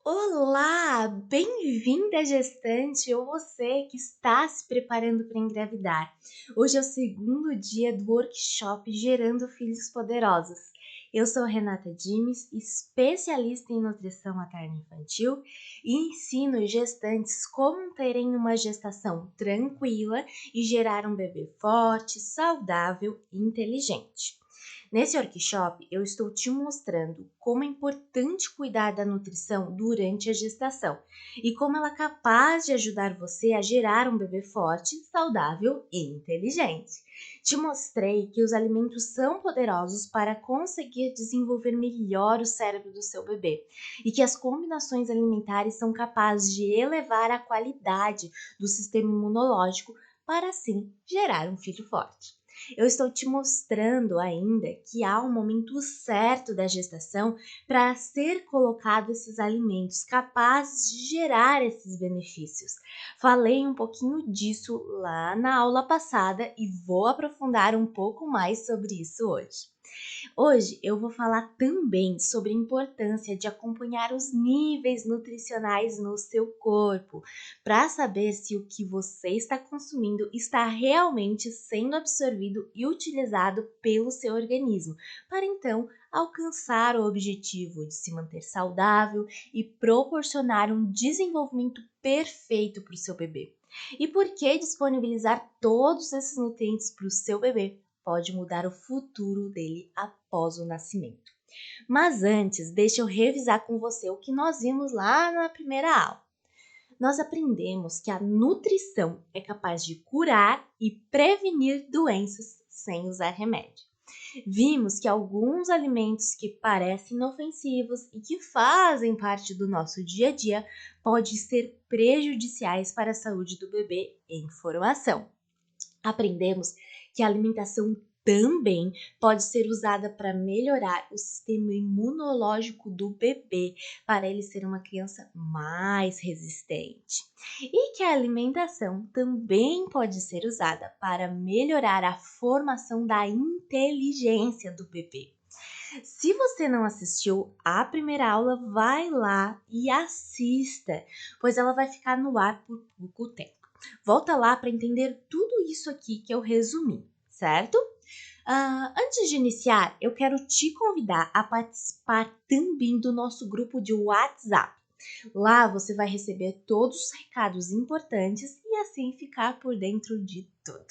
Olá, bem-vinda gestante ou você que está se preparando para engravidar. Hoje é o segundo dia do workshop Gerando Filhos Poderosos. Eu sou Renata Dimes, especialista em nutrição materno-infantil e ensino gestantes como terem uma gestação tranquila e gerar um bebê forte, saudável e inteligente. Nesse workshop, eu estou te mostrando como é importante cuidar da nutrição durante a gestação e como ela é capaz de ajudar você a gerar um bebê forte, saudável e inteligente. Te mostrei que os alimentos são poderosos para conseguir desenvolver melhor o cérebro do seu bebê e que as combinações alimentares são capazes de elevar a qualidade do sistema imunológico para assim gerar um filho forte. Eu estou te mostrando ainda que há um momento certo da gestação para ser colocado esses alimentos capazes de gerar esses benefícios. Falei um pouquinho disso lá na aula passada e vou aprofundar um pouco mais sobre isso hoje. Hoje eu vou falar também sobre a importância de acompanhar os níveis nutricionais no seu corpo, para saber se o que você está consumindo está realmente sendo absorvido e utilizado pelo seu organismo, para então alcançar o objetivo de se manter saudável e proporcionar um desenvolvimento perfeito para o seu bebê. E por que disponibilizar todos esses nutrientes para o seu bebê pode mudar o futuro dele após o nascimento. Mas antes, deixa eu revisar com você o que nós vimos lá na primeira aula. Nós aprendemos que a nutrição é capaz de curar e prevenir doenças sem usar remédio. Vimos que alguns alimentos que parecem inofensivos e que fazem parte do nosso dia a dia podem ser prejudiciais para a saúde do bebê em formação. Aprendemos que a alimentação também pode ser usada para melhorar o sistema imunológico do bebê, para ele ser uma criança mais resistente. E que a alimentação também pode ser usada para melhorar a formação da inteligência do bebê. Se você não assistiu a primeira aula, vai lá e assista, pois ela vai ficar no ar por pouco tempo. Volta lá para entender tudo isso aqui que eu resumi, certo? Antes de iniciar, eu quero te convidar a participar também do nosso grupo de WhatsApp. Lá você vai receber todos os recados importantes e assim ficar por dentro de tudo.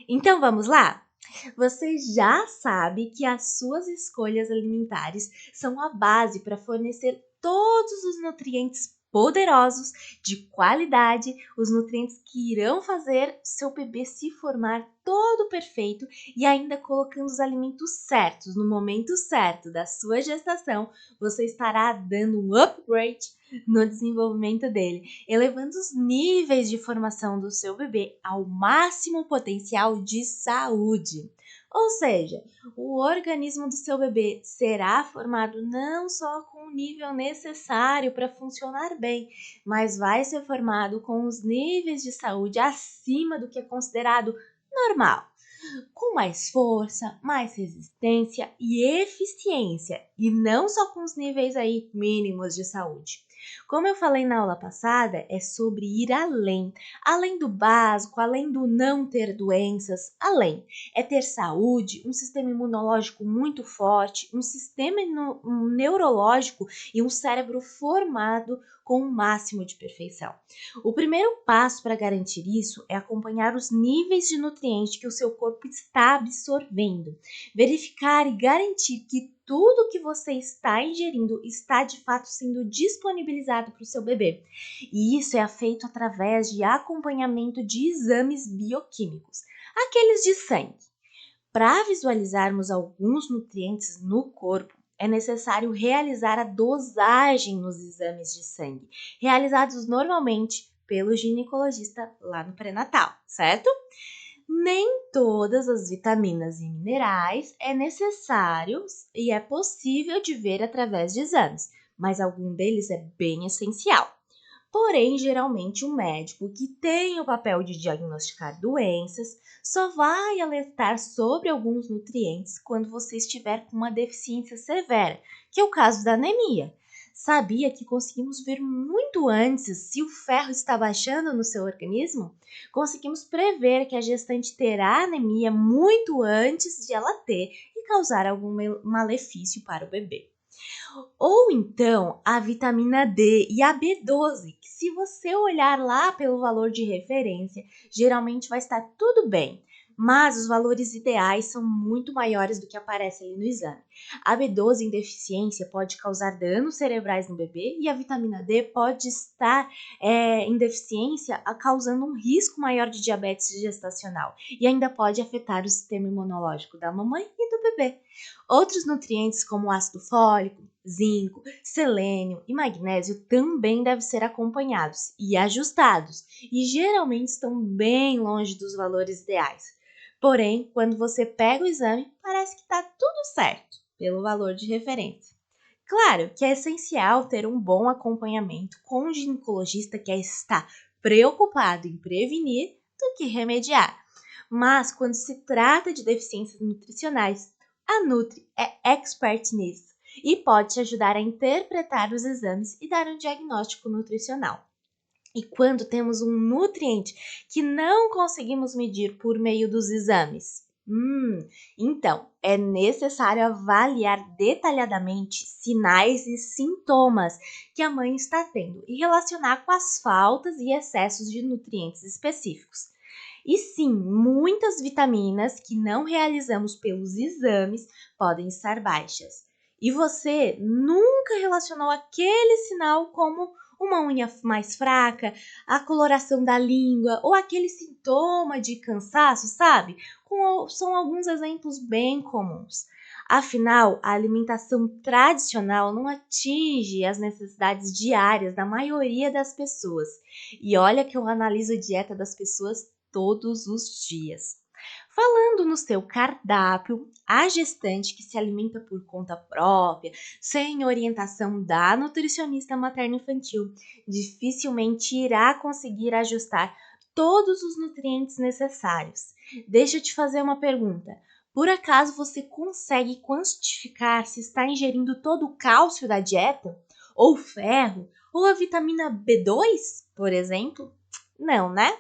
Então vamos lá? Você já sabe que as suas escolhas alimentares são a base para fornecer todos os nutrientes poderosos, de qualidade, os nutrientes que irão fazer seu bebê se formar todo perfeito e ainda colocando os alimentos certos no momento certo da sua gestação, você estará dando um upgrade no desenvolvimento dele, elevando os níveis de formação do seu bebê ao máximo potencial de saúde. Ou seja, o organismo do seu bebê será formado não só com o nível necessário para funcionar bem, mas vai ser formado com os níveis de saúde acima do que é considerado normal, com mais força, mais resistência e eficiência, e não só com os níveis aí mínimos de saúde. Como eu falei na aula passada, é sobre ir além do básico, além do não ter doenças, além. É ter saúde, um sistema imunológico muito forte, um sistema neurológico e um cérebro formado com o máximo de perfeição. O primeiro passo para garantir isso é acompanhar os níveis de nutrientes que o seu corpo está absorvendo, verificar e garantir que tudo que você está ingerindo está de fato sendo disponibilizado para o seu bebê. E isso é feito através de acompanhamento de exames bioquímicos, aqueles de sangue. Para visualizarmos alguns nutrientes no corpo, é necessário realizar a dosagem nos exames de sangue, realizados normalmente pelo ginecologista lá no pré-natal, certo? Nem todas as vitaminas e minerais é necessário e é possível de ver através de exames, mas algum deles é bem essencial. Porém, geralmente, um médico que tem o papel de diagnosticar doenças só vai alertar sobre alguns nutrientes quando você estiver com uma deficiência severa, que é o caso da anemia. Sabia que conseguimos ver muito antes se o ferro está baixando no seu organismo? Conseguimos prever que a gestante terá anemia muito antes de ela ter e causar algum malefício para o bebê. Ou então a vitamina D e a B12, que se você olhar lá pelo valor de referência, geralmente vai estar tudo bem. Mas os valores ideais são muito maiores do que aparece ali no exame. A B12 em deficiência pode causar danos cerebrais no bebê e a vitamina D pode estar em deficiência, causando um risco maior de diabetes gestacional e ainda pode afetar o sistema imunológico da mamãe e do bebê. Outros nutrientes como ácido fólico, zinco, selênio e magnésio também devem ser acompanhados e ajustados, e geralmente estão bem longe dos valores ideais. Porém, quando você pega o exame, parece que está tudo certo, pelo valor de referência. Claro que é essencial ter um bom acompanhamento com um ginecologista que está preocupado em prevenir do que remediar. Mas quando se trata de deficiências nutricionais, a Nutri é expert nisso e pode te ajudar a interpretar os exames e dar um diagnóstico nutricional. E quando temos um nutriente que não conseguimos medir por meio dos exames? Então, é necessário avaliar detalhadamente sinais e sintomas que a mãe está tendo e relacionar com as faltas e excessos de nutrientes específicos. E sim, muitas vitaminas que não realizamos pelos exames podem estar baixas. E você nunca relacionou aquele sinal como uma unha mais fraca, a coloração da língua ou aquele sintoma de cansaço, sabe? São alguns exemplos bem comuns. Afinal, a alimentação tradicional não atinge as necessidades diárias da maioria das pessoas. E olha que eu analiso a dieta das pessoas todos os dias. Falando no seu cardápio, a gestante que se alimenta por conta própria, sem orientação da nutricionista materno-infantil, dificilmente irá conseguir ajustar todos os nutrientes necessários. Deixa eu te fazer uma pergunta. Por acaso você consegue quantificar se está ingerindo todo o cálcio da dieta? Ou ferro? Ou a vitamina B2, por exemplo? Não, né?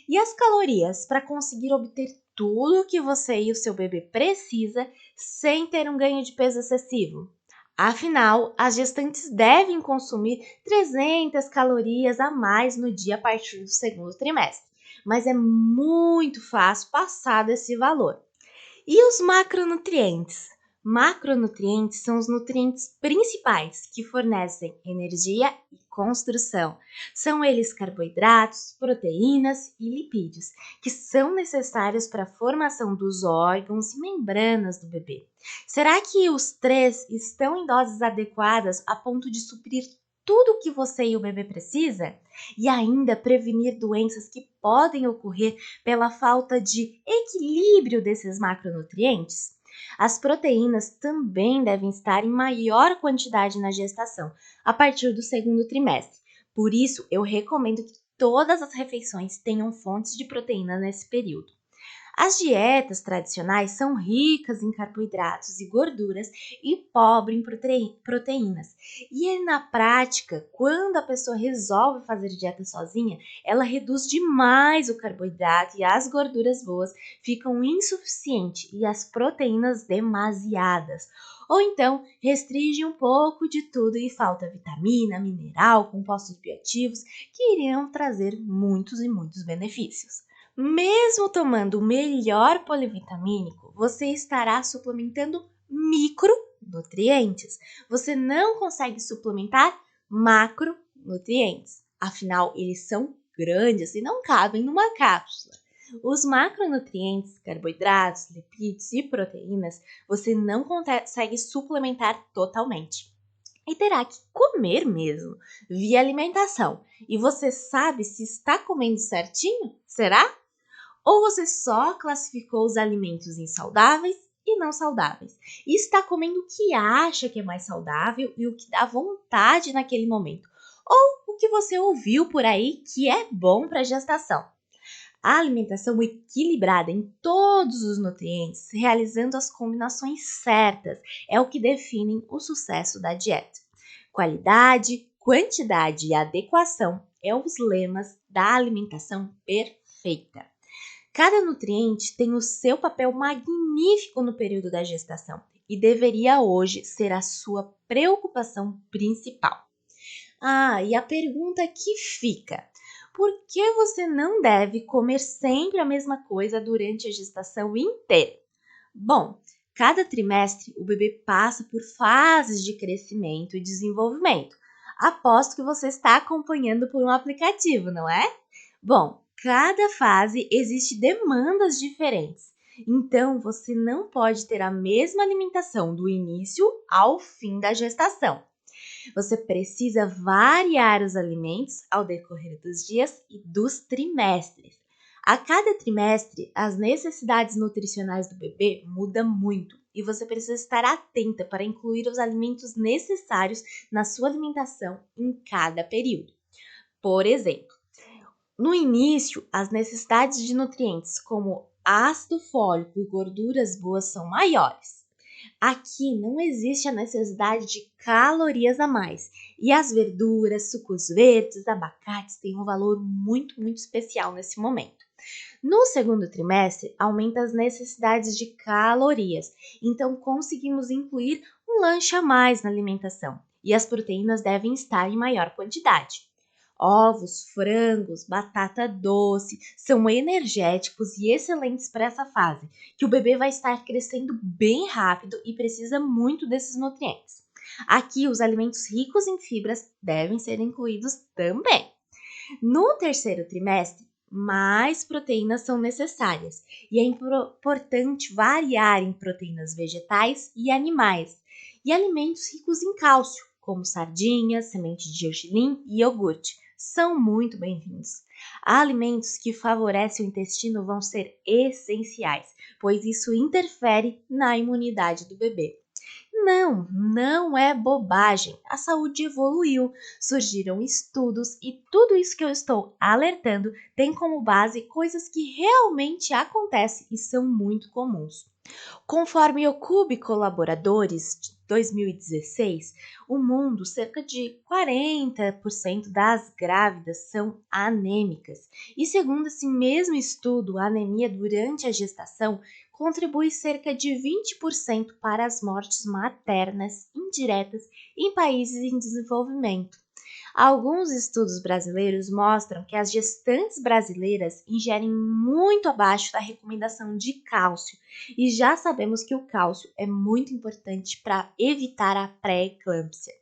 E as calorias para conseguir obter tudo o que você e o seu bebê precisa sem ter um ganho de peso excessivo? Afinal, as gestantes devem consumir 300 calorias a mais no dia a partir do segundo trimestre, mas é muito fácil passar desse valor. E os macronutrientes? Macronutrientes são os nutrientes principais que fornecem energia e construção. São eles carboidratos, proteínas e lipídios, que são necessários para a formação dos órgãos e membranas do bebê. Será que os três estão em doses adequadas a ponto de suprir tudo o que você e o bebê precisa? E ainda prevenir doenças que podem ocorrer pela falta de equilíbrio desses macronutrientes? As proteínas também devem estar em maior quantidade na gestação, a partir do segundo trimestre. Por isso, eu recomendo que todas as refeições tenham fontes de proteína nesse período. As dietas tradicionais são ricas em carboidratos e gorduras e pobres em proteínas. E na prática, quando a pessoa resolve fazer dieta sozinha, ela reduz demais o carboidrato e as gorduras boas ficam insuficientes e as proteínas demasiadas. Ou então, restringe um pouco de tudo e falta vitamina, mineral, compostos bioativos que iriam trazer muitos e muitos benefícios. Mesmo tomando o melhor polivitamínico, você estará suplementando micronutrientes. Você não consegue suplementar macronutrientes. Afinal, eles são grandes e não cabem numa cápsula. Os macronutrientes, carboidratos, lipídios e proteínas, você não consegue suplementar totalmente. E terá que comer mesmo, via alimentação. E você sabe se está comendo certinho? Será? Ou você só classificou os alimentos em saudáveis e não saudáveis e está comendo o que acha que é mais saudável e o que dá vontade naquele momento, ou o que você ouviu por aí que é bom para a gestação. A alimentação equilibrada em todos os nutrientes, realizando as combinações certas, é o que define o sucesso da dieta. Qualidade, quantidade e adequação é os lemas da alimentação perfeita. Cada nutriente tem o seu papel magnífico no período da gestação e deveria hoje ser a sua preocupação principal. E a pergunta que fica: por que você não deve comer sempre a mesma coisa durante a gestação inteira? Bom, cada trimestre o bebê passa por fases de crescimento e desenvolvimento. Aposto que você está acompanhando por um aplicativo, não é? Bom, cada fase existe demandas diferentes. Então, você não pode ter a mesma alimentação do início ao fim da gestação. Você precisa variar os alimentos ao decorrer dos dias e dos trimestres. A cada trimestre, as necessidades nutricionais do bebê mudam muito e você precisa estar atenta para incluir os alimentos necessários na sua alimentação em cada período. Por exemplo, no início, as necessidades de nutrientes como ácido fólico e gorduras boas são maiores. Aqui não existe a necessidade de calorias a mais. E as verduras, sucos verdes, abacates têm um valor muito especial nesse momento. No segundo trimestre, aumenta as necessidades de calorias. Então, conseguimos incluir um lanche a mais na alimentação. E as proteínas devem estar em maior quantidade. Ovos, frangos, batata doce são energéticos e excelentes para essa fase, que o bebê vai estar crescendo bem rápido e precisa muito desses nutrientes. Aqui, os alimentos ricos em fibras devem ser incluídos também. No terceiro trimestre, mais proteínas são necessárias e é importante variar em proteínas vegetais e animais e alimentos ricos em cálcio, como sardinhas, semente de gergelim e iogurte. São muito bem-vindos. Alimentos que favorecem o intestino vão ser essenciais, pois isso interfere na imunidade do bebê. Não é bobagem. A saúde evoluiu, surgiram estudos e tudo isso que eu estou alertando tem como base coisas que realmente acontecem e são muito comuns. Conforme o CUB Colaboradores de 2016, o mundo, cerca de 40% das grávidas são anêmicas. E segundo esse mesmo estudo, a anemia durante a gestação contribui cerca de 20% para as mortes maternas indiretas em países em desenvolvimento. Alguns estudos brasileiros mostram que as gestantes brasileiras ingerem muito abaixo da recomendação de cálcio e já sabemos que o cálcio é muito importante para evitar a pré-eclâmpsia.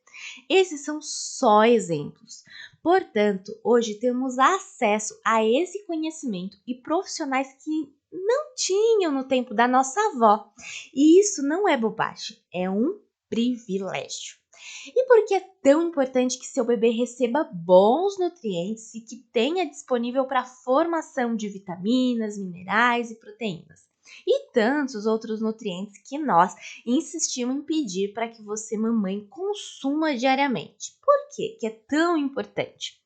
Esses são só exemplos. Portanto, hoje temos acesso a esse conhecimento e profissionais que não tinham no tempo da nossa avó. E isso não é bobagem, é um privilégio. E por que é tão importante que seu bebê receba bons nutrientes e que tenha disponível para a formação de vitaminas, minerais e proteínas? E tantos outros nutrientes que nós insistimos em pedir para que você, mamãe, consuma diariamente. Por que é tão importante?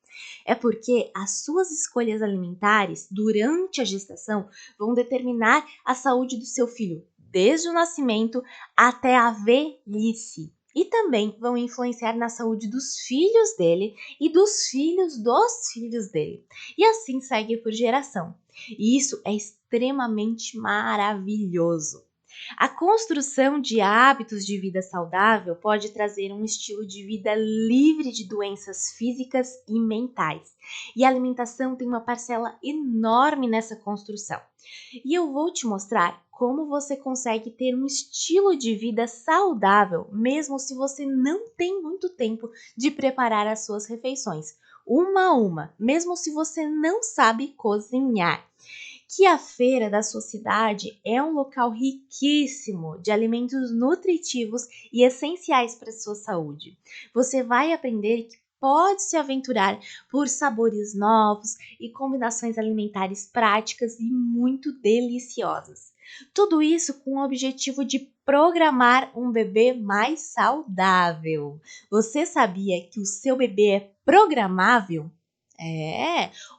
É porque as suas escolhas alimentares durante a gestação vão determinar a saúde do seu filho desde o nascimento até a velhice. E também vão influenciar na saúde dos filhos dele e dos filhos dele. E assim segue por geração. E isso é extremamente maravilhoso. A construção de hábitos de vida saudável pode trazer um estilo de vida livre de doenças físicas e mentais. E a alimentação tem uma parcela enorme nessa construção. E eu vou te mostrar como você consegue ter um estilo de vida saudável, mesmo se você não tem muito tempo de preparar as suas refeições, uma a uma, mesmo se você não sabe cozinhar. Que a feira da sua cidade é um local riquíssimo de alimentos nutritivos e essenciais para a sua saúde. Você vai aprender que pode se aventurar por sabores novos e combinações alimentares práticas e muito deliciosas. Tudo isso com o objetivo de programar um bebê mais saudável. Você sabia que o seu bebê é programável?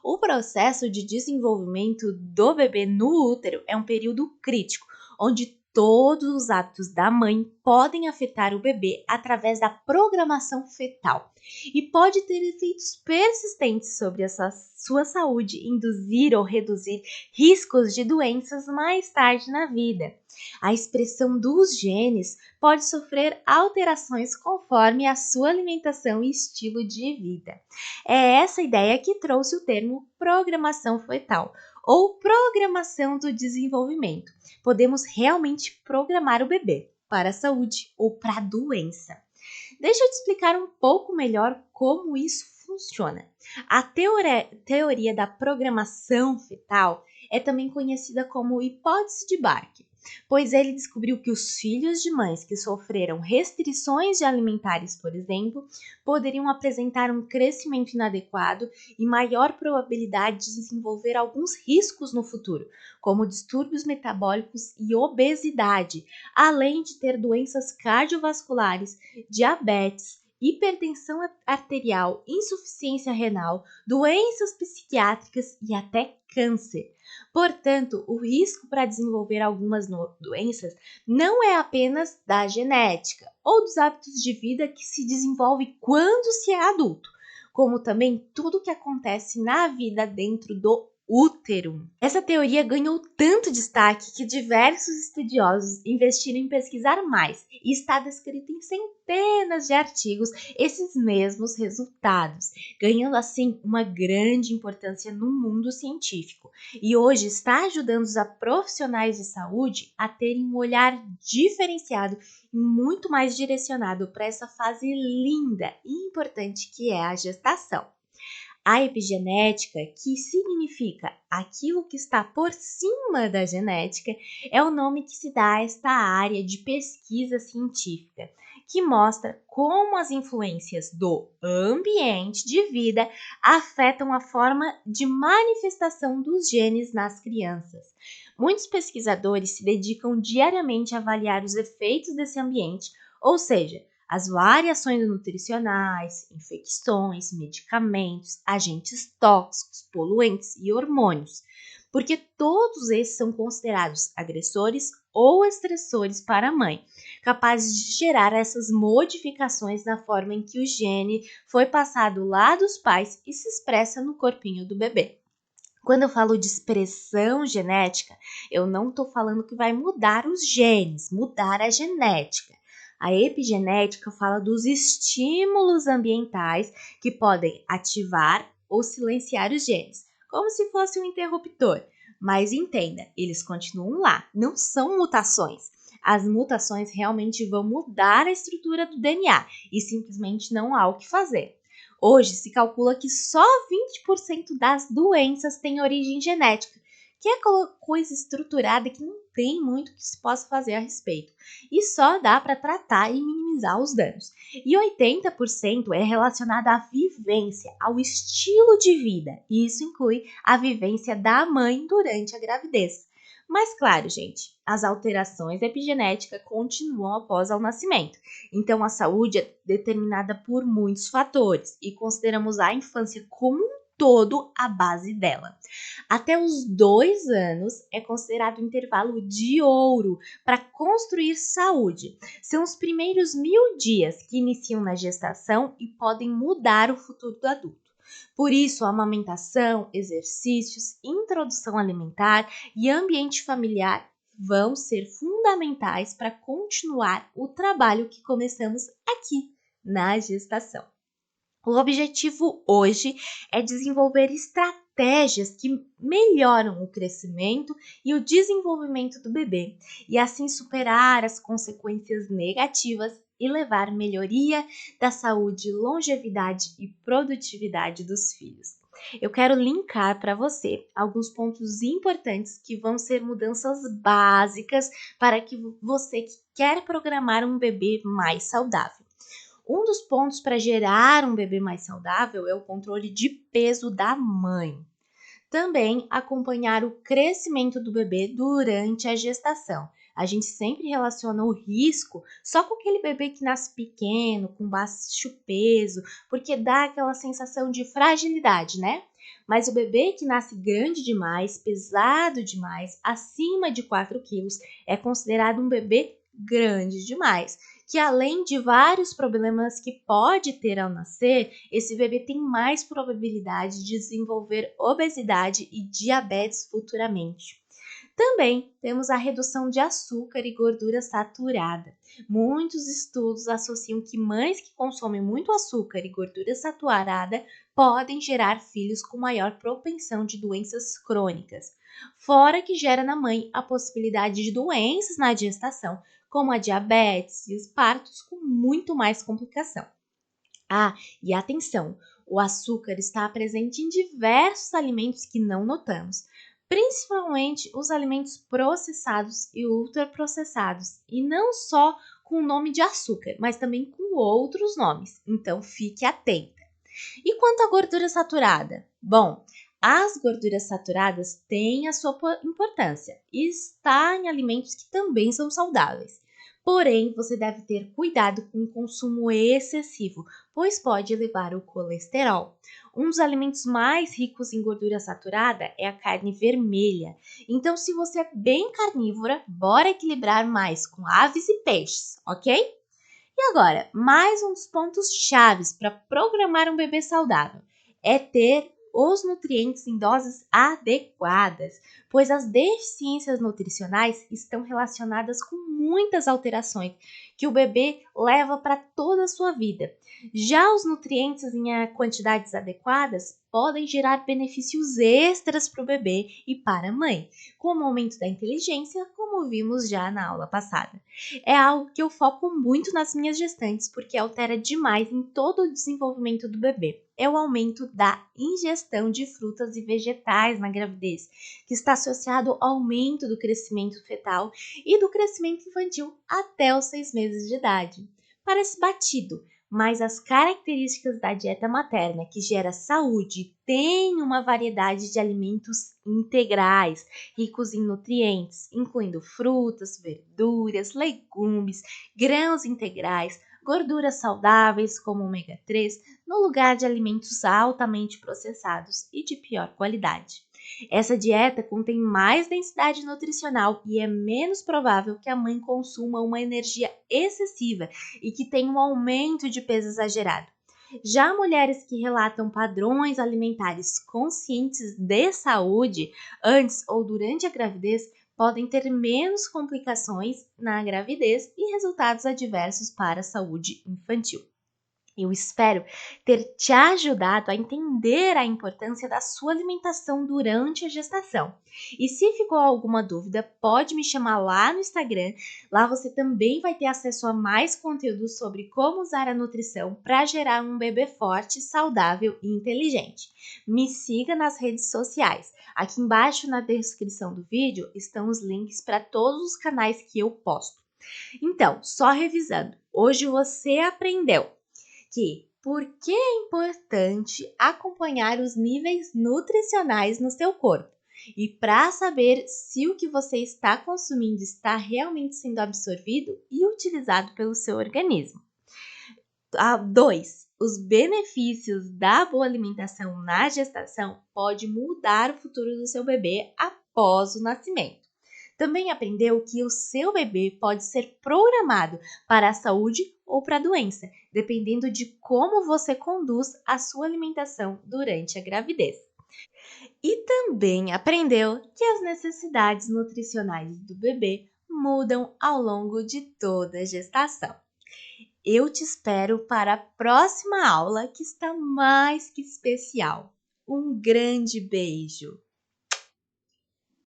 O processo de desenvolvimento do bebê no útero é um período crítico, onde todos os hábitos da mãe podem afetar o bebê através da programação fetal e pode ter efeitos persistentes sobre essa sua saúde, induzir ou reduzir riscos de doenças mais tarde na vida. A expressão dos genes pode sofrer alterações conforme a sua alimentação e estilo de vida. É essa ideia que trouxe o termo programação fetal ou programação do desenvolvimento. Podemos realmente programar o bebê para a saúde ou para a doença. Deixa eu te explicar um pouco melhor como isso funciona. A teoria da programação fetal é também conhecida como hipótese de Barker, pois ele descobriu que os filhos de mães que sofreram restrições de alimentares, por exemplo, poderiam apresentar um crescimento inadequado e maior probabilidade de desenvolver alguns riscos no futuro, como distúrbios metabólicos e obesidade, além de ter doenças cardiovasculares, diabetes, hipertensão arterial, insuficiência renal, doenças psiquiátricas e até câncer. Portanto, o risco para desenvolver algumas doenças não é apenas da genética ou dos hábitos de vida que se desenvolve quando se é adulto, como também tudo que acontece na vida dentro do útero. Essa teoria ganhou tanto destaque que diversos estudiosos investiram em pesquisar mais e está descrito em centenas de artigos esses mesmos resultados, ganhando assim uma grande importância no mundo científico e hoje está ajudando os profissionais de saúde a terem um olhar diferenciado e muito mais direcionado para essa fase linda e importante que é a gestação. A epigenética, que significa aquilo que está por cima da genética, é o nome que se dá a esta área de pesquisa científica, que mostra como as influências do ambiente de vida afetam a forma de manifestação dos genes nas crianças. Muitos pesquisadores se dedicam diariamente a avaliar os efeitos desse ambiente, ou seja, as variações nutricionais, infecções, medicamentos, agentes tóxicos, poluentes e hormônios, porque todos esses são considerados agressores ou estressores para a mãe, capazes de gerar essas modificações na forma em que o gene foi passado lá dos pais e se expressa no corpinho do bebê. Quando eu falo de expressão genética, eu não estou falando que vai mudar os genes, mudar a genética. A epigenética fala dos estímulos ambientais que podem ativar ou silenciar os genes, como se fosse um interruptor. Mas entenda, eles continuam lá, não são mutações. As mutações realmente vão mudar a estrutura do DNA e simplesmente não há o que fazer. Hoje se calcula que só 20% das doenças têm origem genética, que é coisa estruturada que não tem muito que se possa fazer a respeito. E só dá para tratar e minimizar os danos. E 80% é relacionado à vivência, ao estilo de vida. E isso inclui a vivência da mãe durante a gravidez. Mas claro, gente, as alterações epigenéticas continuam após o nascimento. Então, a saúde é determinada por muitos fatores e consideramos a infância como um todo a base dela. Até os 2 anos é considerado um intervalo de ouro para construir saúde. São os primeiros 1000 dias que iniciam na gestação e podem mudar o futuro do adulto. Por isso, a amamentação, exercícios, introdução alimentar e ambiente familiar vão ser fundamentais para continuar o trabalho que começamos aqui na gestação. O objetivo hoje é desenvolver estratégias que melhoram o crescimento e o desenvolvimento do bebê e assim superar as consequências negativas e levar melhoria da saúde, longevidade e produtividade dos filhos. Eu quero linkar para você alguns pontos importantes que vão ser mudanças básicas para que você que quer programar um bebê mais saudável. Um dos pontos para gerar um bebê mais saudável é o controle de peso da mãe. Também acompanhar o crescimento do bebê durante a gestação. A gente sempre relaciona o risco só com aquele bebê que nasce pequeno, com baixo peso, porque dá aquela sensação de fragilidade, né? Mas o bebê que nasce grande demais, pesado demais, acima de 4 quilos, é considerado um bebê grande demais, que além de vários problemas que pode ter ao nascer, esse bebê tem mais probabilidade de desenvolver obesidade e diabetes futuramente. Também temos a redução de açúcar e gordura saturada. Muitos estudos associam que mães que consomem muito açúcar e gordura saturada podem gerar filhos com maior propensão de doenças crônicas. Fora que gera na mãe a possibilidade de doenças na gestação, como a diabetes e os partos com muito mais complicação. Ah, e atenção, o açúcar está presente em diversos alimentos que não notamos, principalmente os alimentos processados e ultraprocessados, e não só com o nome de açúcar, mas também com outros nomes, então fique atenta. E quanto à gordura saturada? Bom, as gorduras saturadas têm a sua importância e está em alimentos que também são saudáveis. Porém, você deve ter cuidado com o consumo excessivo, pois pode elevar o colesterol. Um dos alimentos mais ricos em gordura saturada é a carne vermelha. Então, se você é bem carnívora, bora equilibrar mais com aves e peixes, ok? E agora, mais um dos pontos chaves para programar um bebê saudável é ter os nutrientes em doses adequadas, pois as deficiências nutricionais estão relacionadas com muitas alterações que o bebê leva para toda a sua vida. Já os nutrientes em quantidades adequadas podem gerar benefícios extras para o bebê e para a mãe, como o aumento da inteligência, como vimos já na aula passada. É algo que eu foco muito nas minhas gestantes porque altera demais em todo o desenvolvimento do bebê. É o aumento da ingestão de frutas e vegetais na gravidez, que está associado ao aumento do crescimento fetal e do crescimento infantil até os 6 meses de idade. Parece batido, mas as características da dieta materna, que gera saúde, tem uma variedade de alimentos integrais, ricos em nutrientes, incluindo frutas, verduras, legumes, grãos integrais, gorduras saudáveis como ômega 3, no lugar de alimentos altamente processados e de pior qualidade. Essa dieta contém mais densidade nutricional e é menos provável que a mãe consuma uma energia excessiva e que tenha um aumento de peso exagerado. Já mulheres que relatam padrões alimentares conscientes de saúde antes ou durante a gravidez podem ter menos complicações na gravidez e resultados adversos para a saúde infantil. Eu espero ter te ajudado a entender a importância da sua alimentação durante a gestação. E se ficou alguma dúvida, pode me chamar lá no Instagram. Lá você também vai ter acesso a mais conteúdo sobre como usar a nutrição para gerar um bebê forte, saudável e inteligente. Me siga nas redes sociais. Aqui embaixo na descrição do vídeo estão os links para todos os canais que eu posto. Então, só revisando, hoje você aprendeu que por que é importante acompanhar os níveis nutricionais no seu corpo e para saber se o que você está consumindo está realmente sendo absorvido e utilizado pelo seu organismo. 2. Os benefícios da boa alimentação na gestação pode mudar o futuro do seu bebê após o nascimento. Também aprendeu que o seu bebê pode ser programado para a saúde ou para a doença, dependendo de como você conduz a sua alimentação durante a gravidez. E também aprendeu que as necessidades nutricionais do bebê mudam ao longo de toda a gestação. Eu te espero para a próxima aula que está mais que especial. Um grande beijo!